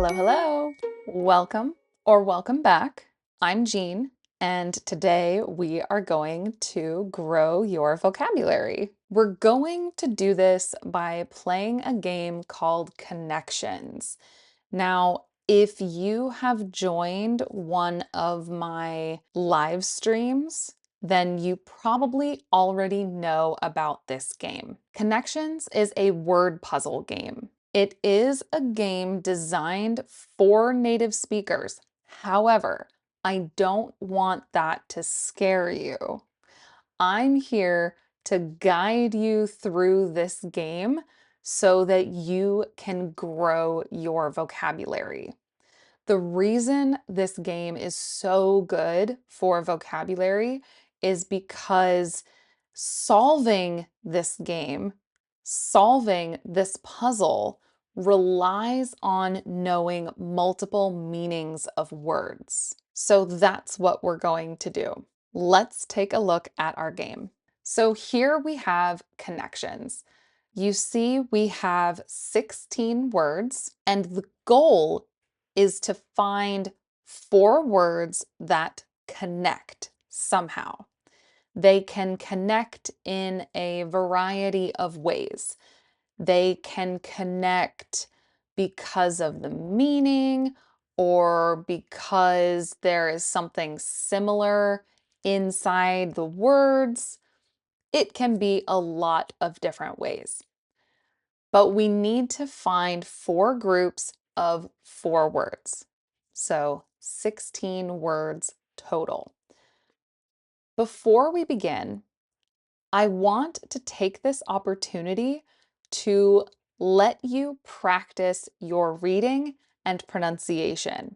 Hello, hello. Welcome or welcome back. I'm Jean, and today we are going to grow your vocabulary. We're going to do this by playing a game called Connections. Now, if you have joined one of my live streams, then you probably already know about this game. Connections is a word puzzle game. It is a game designed for native speakers. However, I don't want that to scare you. I'm here to guide you through this game so that you can grow your vocabulary. The reason this game is so good for vocabulary is because solving this game, solving this puzzle, relies on knowing multiple meanings of words. So that's what we're going to do. Let's take a look at our game. So here we have connections. You see we have 16 words, and the goal is to find 4 words that connect somehow. They can connect in a variety of ways. They can connect because of the meaning or because there is something similar inside the words. It can be a lot of different ways. But we need to find 4 groups of 4 words. So 16 words total. Before we begin, I want to take this opportunity to let you practice your reading and pronunciation.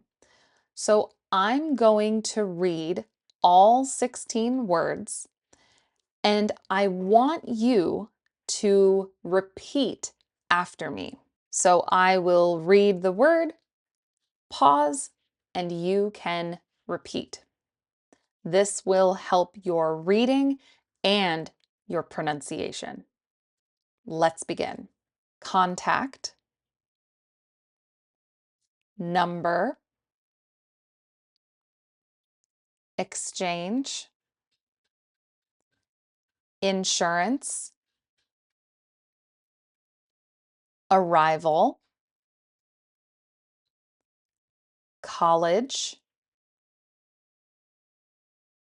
So I'm going to read all 16 words, and I want you to repeat after me. So I will read the word, pause, and you can repeat. This will help your reading and your pronunciation. Let's begin. Contact, number, exchange, insurance, arrival, college,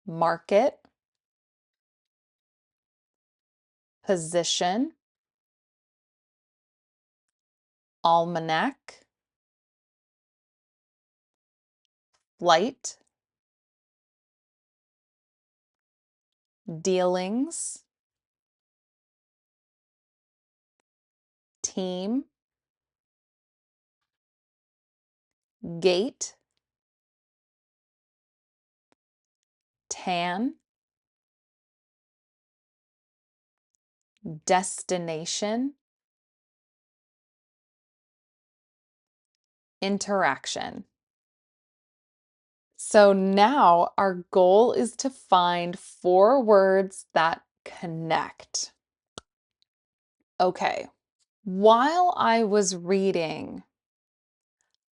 market, position, almanac, flight, dealings, team, gate, tan, destination, interaction. So now our goal is to find 4 words that connect. Okay, while I was reading,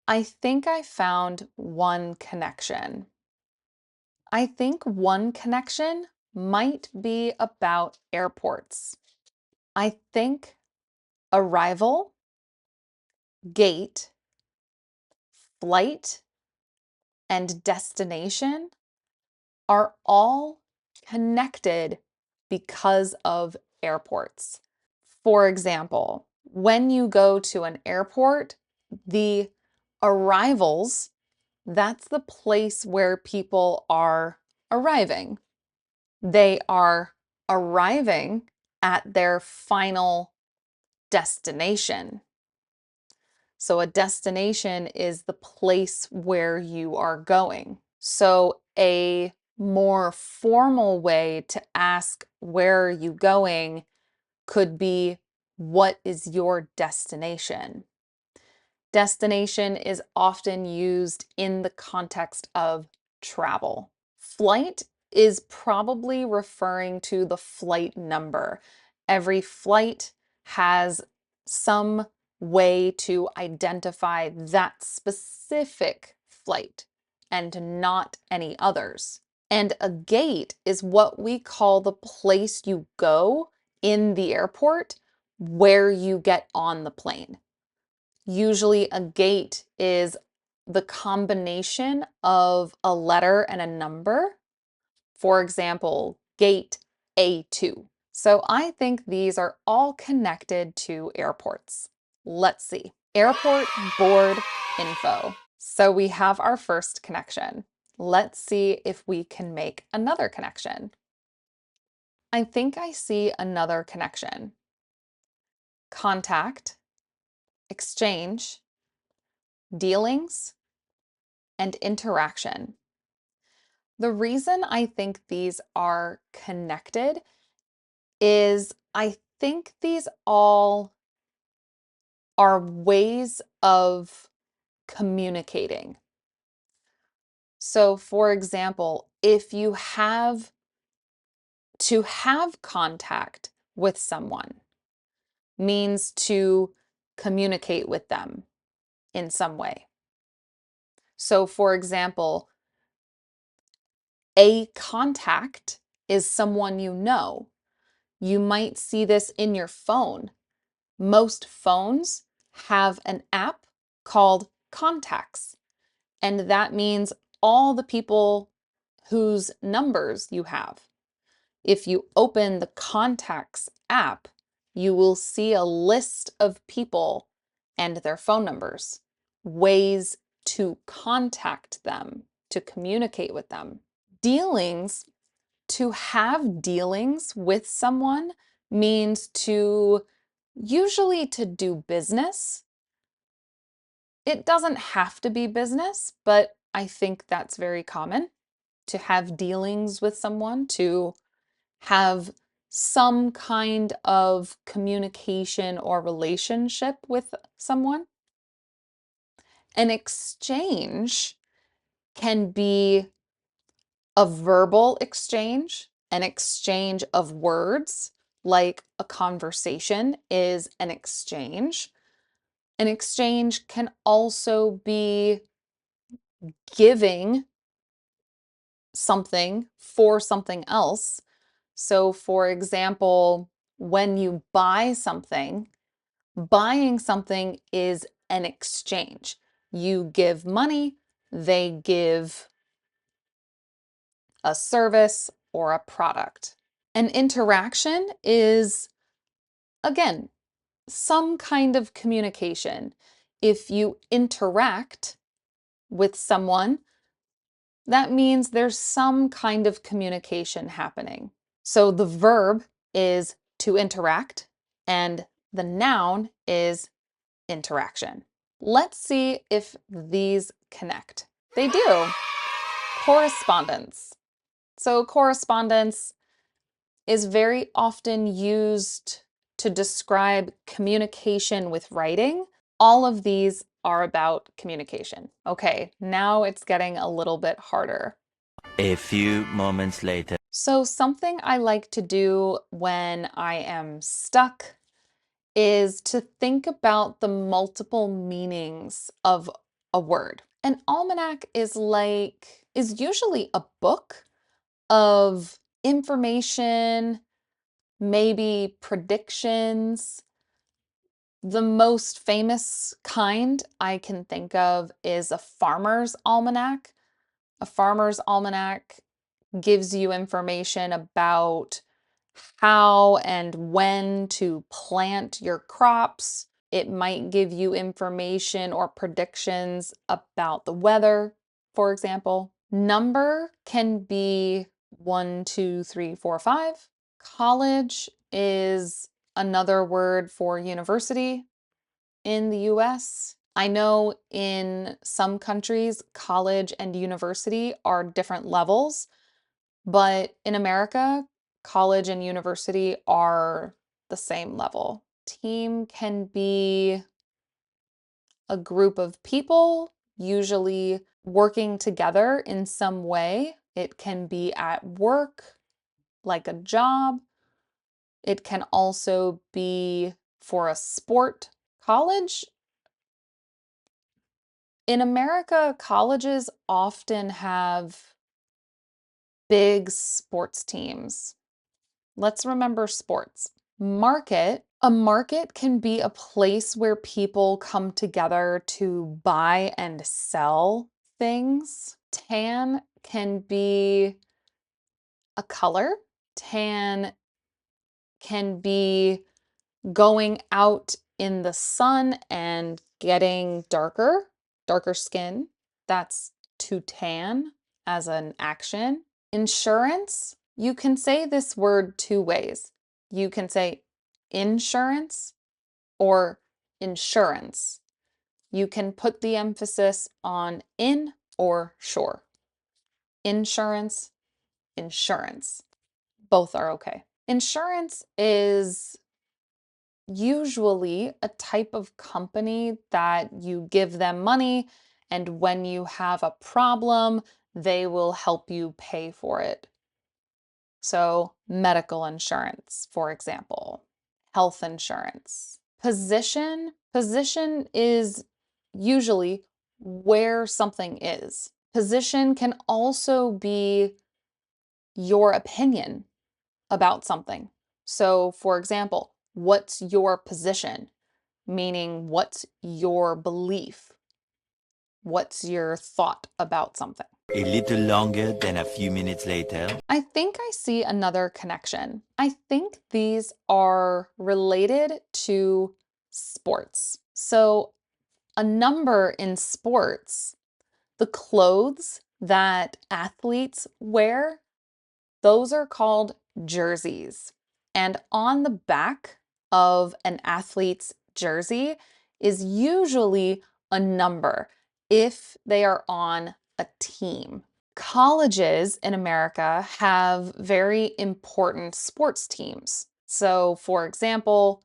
I think I found one connection. I think one connection might be about airports. I think arrival, gate, flight, and destination are all connected because of airports. For example, when you go to an airport, the arrivals, that's the place where people are arriving. They are arriving at their final destination. So a destination is the place where you are going. So a more formal way to ask where are you going could be, what is your destination? Destination is often used in the context of travel. Flight is probably referring to the flight number. Every flight has some way to identify that specific flight and not any others. And a gate is what we call the place you go in the airport where you get on the plane. Usually a gate is the combination of a letter and a number. For example, gate A2. So I think these are all connected to airports. Let's see. Airport board info. So we have our first connection. Let's see if we can make another connection. I think I see another connection. Contact, exchange, dealings, and interaction. The reason I think these are connected is I think these all are ways of communicating. So, for example, if you have to have contact with someone means to communicate with them in some way. So, for example, a contact is someone you know. You might see this in your phone. Most phones have an app called Contacts, and that means all the people whose numbers you have. If you open the Contacts app, you will see a list of people and their phone numbers, ways to contact them, to communicate with them. Dealings, to have dealings with someone means to usually to do business. It doesn't have to be business, but I think that's very common to have dealings with someone, to have some kind of communication or relationship with someone. An exchange can be a verbal exchange, an exchange of words, like a conversation is an exchange. An exchange can also be giving something for something else. So, for example, when you buy something, buying something is an exchange. You give money, they give a service or a product. An interaction is, again, some kind of communication. If you interact with someone, that means there's some kind of communication happening. So the verb is to interact, and the noun is interaction. Let's see if these connect. They do. Correspondence. So correspondence is very often used to describe communication with writing. All of these are about communication. Okay, now it's getting a little bit harder. A few moments later. So something I like to do when I am stuck is to think about the multiple meanings of a word. An almanac is usually a book of information, maybe predictions. The most famous kind I can think of is a farmer's almanac. A farmer's almanac gives you information about how and when to plant your crops. It might give you information or predictions about the weather, for example. Number can be 1, 2, 3, 4, 5. College is another word for university in the US. I know in some countries, college and university are different levels, but in America, college and university are the same level. Team can be a group of people, usually working together in some way. It can be at work, like a job. It can also be for a sport, College, in America, colleges often have big sports teams. Let's remember sports. Market. A market can be a place where people come together to buy and sell things. Tan can be a color. Tan can be going out in the sun and getting darker skin. That's to tan as an action. Insurance, you can say this word two ways. You can say insurance or insurance. You can put the emphasis on in or sure. Insurance, insurance. Both are okay. Insurance is usually a type of company that you give them money, and when you have a problem, they will help you pay for it. So, medical insurance, for example, health insurance. Position is usually where something is. Position can also be your opinion about something. So, for example, what's your position? Meaning, what's your belief? What's your thought about something? A little longer than a few minutes later. I think I see another connection. I think these are related to sports. So, a number in sports, the clothes that athletes wear, those are called jerseys. And on the back of an athlete's jersey is usually a number if they are on a team. Colleges in America have very important sports teams. So, for example,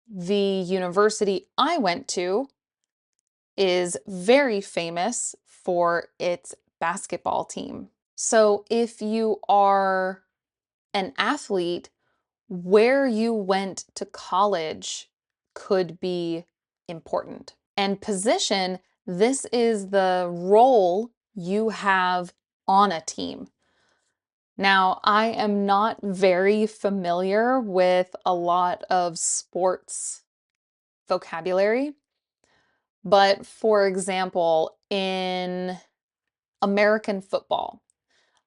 the university I went to is very famous for its basketball team. So, if you are an athlete, where you went to college could be important. And position, this is the role you have on a team. Now, I am not very familiar with a lot of sports vocabulary, but for example, in American football,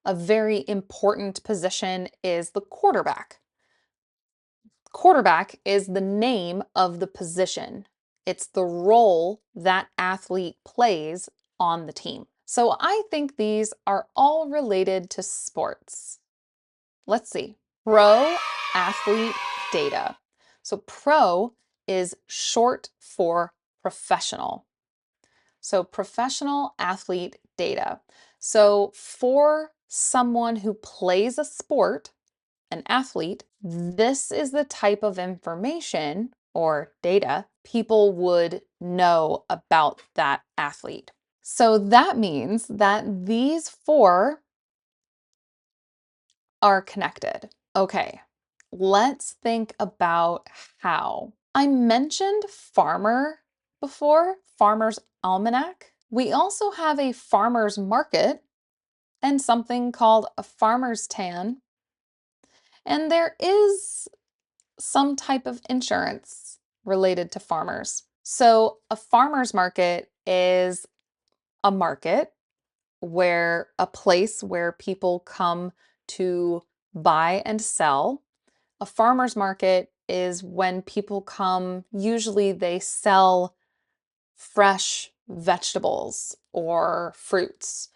a very important position is the quarterback. Quarterback is the name of the position. It's the role that athlete plays on the team. So I think these are all related to sports. Let's see. Pro athlete data. So pro is short for professional. So professional athlete data. So for someone who plays a sport, an athlete, this is the type of information or data people would know about that athlete. So that means that these four are connected. Okay, let's think about how. I mentioned farmer before, farmer's almanac. We also have a farmer's market and something called a farmer's tan. And there is some type of insurance related to farmers. So a farmer's market is a market where a place where people come to buy and sell. A farmer's market is when people come, usually they sell fresh vegetables or fruits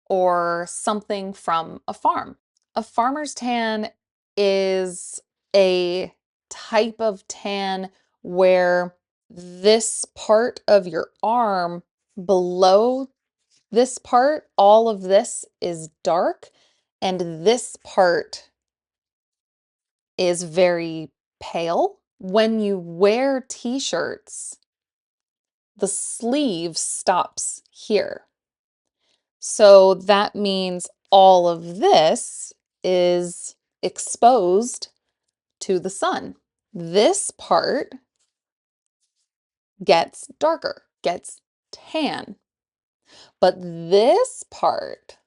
or something from a farm. A farmer's tan is a type of tan where this part of your arm below this part, all of this is dark, and this part is very pale. When you wear t-shirts, the sleeve stops here. So that means all of this is exposed to the sun. This part gets darker, gets tan. But this part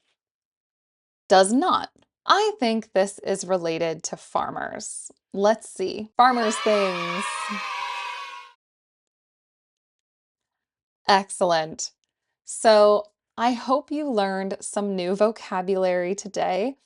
does not. I think this is related to farmers. Let's see. Farmers things. Excellent. So I hope you learned some new vocabulary today.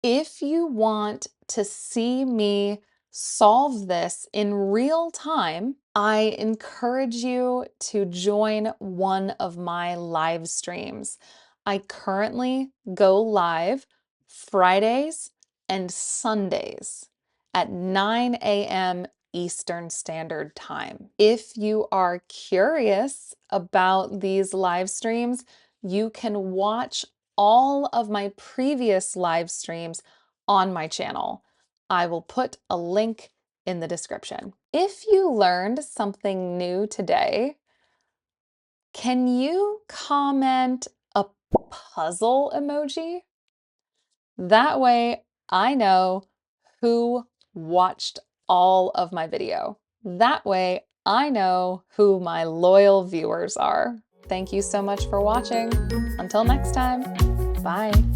If you want to see me solve this in real time, I encourage you to join one of my live streams. I currently go live Fridays and Sundays at 9 a.m. Eastern Standard Time. If you are curious about these live streams, you can watch all of my previous live streams on my channel. I will put a link in the description. If you learned something new today, can you comment a puzzle emoji? That way I know who watched all of my video. That way I know who my loyal viewers are. Thank you so much for watching. Until next time, bye.